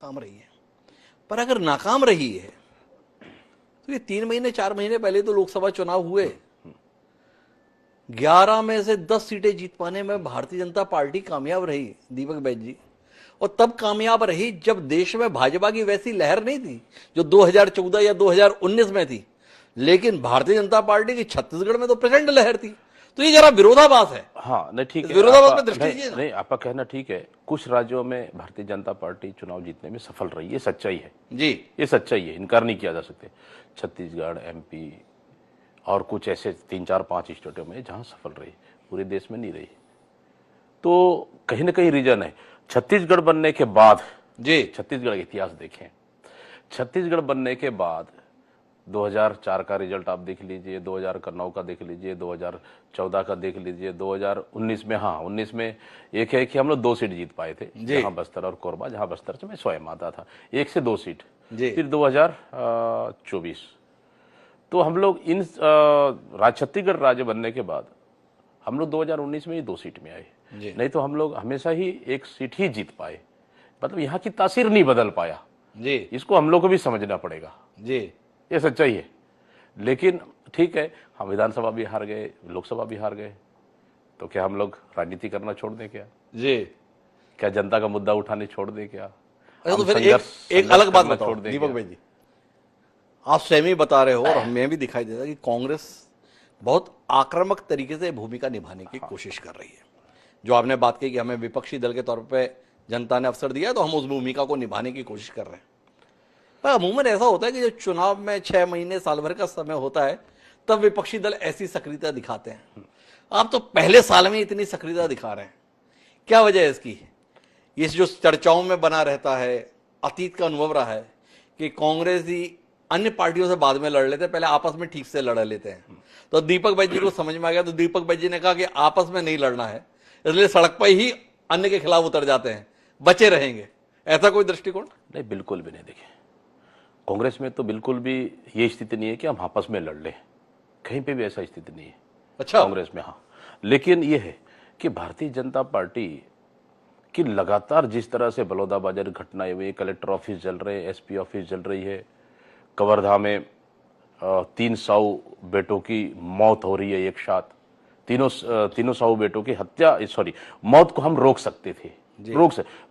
नाकाम रही है। पर अगर नाकाम रही है तो ये 3 महीने 4 महीने पहले तो लोकसभा चुनाव हुए, 11 में से 10 सीटें जीत पाने में भारतीय जनता पार्टी कामयाब रही, दीपक बैज जी। और तब कामयाब रही जब देश में भाजपा की वैसी लहर नहीं थी जो 2014 या 2019 में थी, लेकिन भारतीय जनता पार्टी की छत्तीसगढ़ में तो प्रचंड लहर थी। तो ये जरा विरोधाभास है। हाँ, नहीं ठीक है, विरोधाभास में दृष्टि दीजिए ना। नहीं आपका कहना ठीक है। कुछ राज्यों में भारतीय जनता पार्टी चुनाव जीतने में सफल रही, ये सच्चाई है जी, ये सच्चाई है, इनकार नहीं किया जा सकते। छत्तीसगढ़, एमपी और कुछ ऐसे 3, 4, 5 स्टेटों में जहां सफल रही, पूरे देश में नहीं रही। तो कहीं ना कहीं रीजन है। छत्तीसगढ़ बनने के बाद जी, छत्तीसगढ़ का इतिहास देखें, छत्तीसगढ़ बनने के बाद 2004 का रिजल्ट आप देख लीजिए, 2009 का देख लीजिए, 2014 का देख लीजिए, 2019 में, हाँ 19 में एक है कि हम लोग 2 सीट जीत पाए थे, जहां बस्तर और कोरबा, जहां बस्तर से मैं स्वयं आता था, 1 से 2 सीट। फिर 2024 तो हम लोग इन छत्तीसगढ़ राज्य बनने के बाद हम लोग 2019 में ही 2 सीट में आए, नहीं तो हम लोग हमेशा ही 1 सीट ही जीत पाए। मतलब यहाँ की तासीर नहीं बदल पाया जी, इसको हम लोग को भी समझना पड़ेगा जी, ये सच्चाई है। लेकिन ठीक है, हम विधानसभा भी हार गए, लोकसभा भी हार गए, तो क्या हम लोग राजनीति करना छोड़ दें क्या? जी। क्या जनता का मुद्दा उठाने छोड़ दें क्या? तो फिर एक अलग बात बताओ दीपक भाई जी, आप स्वयं ही बता रहे हो और हमें भी दिखाई देता है कि कांग्रेस बहुत आक्रामक तरीके से भूमिका निभाने की कोशिश कर रही है। जो आपने बात की कि हमें विपक्षी दल के तौर पे जनता ने अवसर दिया है तो हम उस भूमिका को निभाने की कोशिश कर रहे हैं। पर अमूमन ऐसा होता है कि जब चुनाव में 6 महीने साल भर का समय होता है तब विपक्षी दल ऐसी सक्रियता दिखाते हैं। आप तो पहले साल में इतनी सक्रियता दिखा रहे हैं, क्या वजह है इसकी? ये जो चर्चाओं में बना रहता है, अतीत का अनुभव रहा है कि कांग्रेस ही अन्य पार्टियों से बाद में लड़ लेते हैं, पहले आपस में ठीक से लड़ लेते हैं। तो दीपक बैज जी को समझ में आ गया, तो दीपक बैज जी ने कहा कि आपस में नहीं लड़ना है, इसलिए सड़क पर ही अन्य के खिलाफ उतर जाते हैं, बचे रहेंगे। ऐसा कोई दृष्टिकोण? नहीं, बिल्कुल भी नहीं। देखिए, कांग्रेस में तो बिल्कुल भी ये स्थिति नहीं है कि हम आपस में लड़ लें, कहीं पे भी ऐसा स्थिति नहीं है। अच्छा, कांग्रेस में हाँ, लेकिन ये है कि भारतीय जनता पार्टी की लगातार जिस तरह से बलौदाबाजार घटनाएं हुई, कलेक्टर ऑफिस जल रहे, एसपी ऑफिस जल रही है, कवर्धा में 300 बेटों की मौत हो रही है एक साथ, तीनों 100 बेटों की हत्या, सॉरी मौत को हम रोक सकते थे,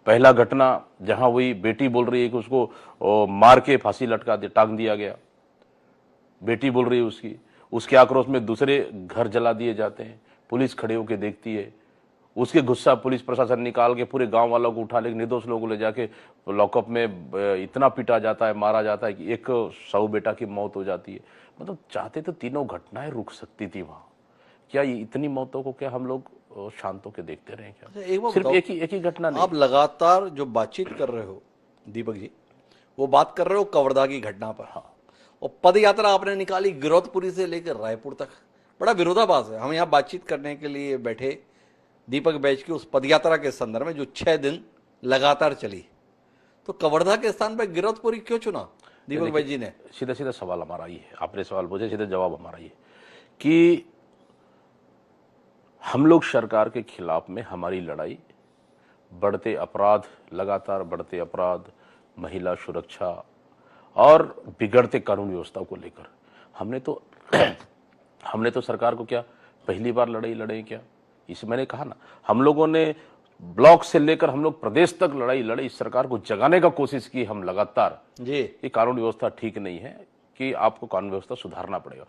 पहला घटना जहां हुई, बेटी बोल रही है कि उसको मार के फांसी लटका टांग दिया गया, बेटी बोल रही है उसके आक्रोश में दूसरे घर जला दिए जाते हैं, पुलिस खड़े होकर देखती है, उसके गुस्सा पुलिस प्रशासन निकाल के पूरे गांव वालों को उठा ले, निर्दोष लोगों को ले जाके लॉकअप में इतना पीटा जाता है, मारा जाता है कि 100 बेटा की मौत हो जाती है। मतलब चाहते तो तीनों घटनाएं रुक सकती थी वहां, क्या ये इतनी मौतों को क्या हम लोग शांत होकर देखते रहे क्या? सिर्फ एक ही घटना नहीं। आप लगातार जो बातचीत कर रहे हो दीपक जी, वो बात कर रहे हो कवर्धा की घटना पर। हाँ, और पद यात्रा आपने निकाली गिरौदपुरी से लेकर रायपुर तक, बड़ा विरोधाभास है। हम यहाँ बातचीत करने के लिए बैठे दीपक बैज की उस पदयात्रा के संदर्भ में जो 6 दिन लगातार चली, तो कवर्धा के स्थान पर गिरौदपुरी क्यों चुना दीपक बैज जी ने? सीधा सीधा सवाल हमारा ये है, आपने सवाल पूछे, सीधा जवाब हमारा ये कि हम लोग सरकार के खिलाफ में हमारी लड़ाई बढ़ते अपराध, लगातार बढ़ते अपराध, महिला सुरक्षा और बिगड़ते कानून व्यवस्था को लेकर हमने तो सरकार को क्या पहली बार लड़ाई क्या? इसे मैंने कहा ना, हम लोगों ने ब्लॉक से लेकर हम लोग प्रदेश तक लड़ाई लड़ी, सरकार को जगाने का कोशिश की हम लगातार जी। ये कानून व्यवस्था ठीक नहीं है, कि आपको कानून व्यवस्था सुधारना पड़ेगा।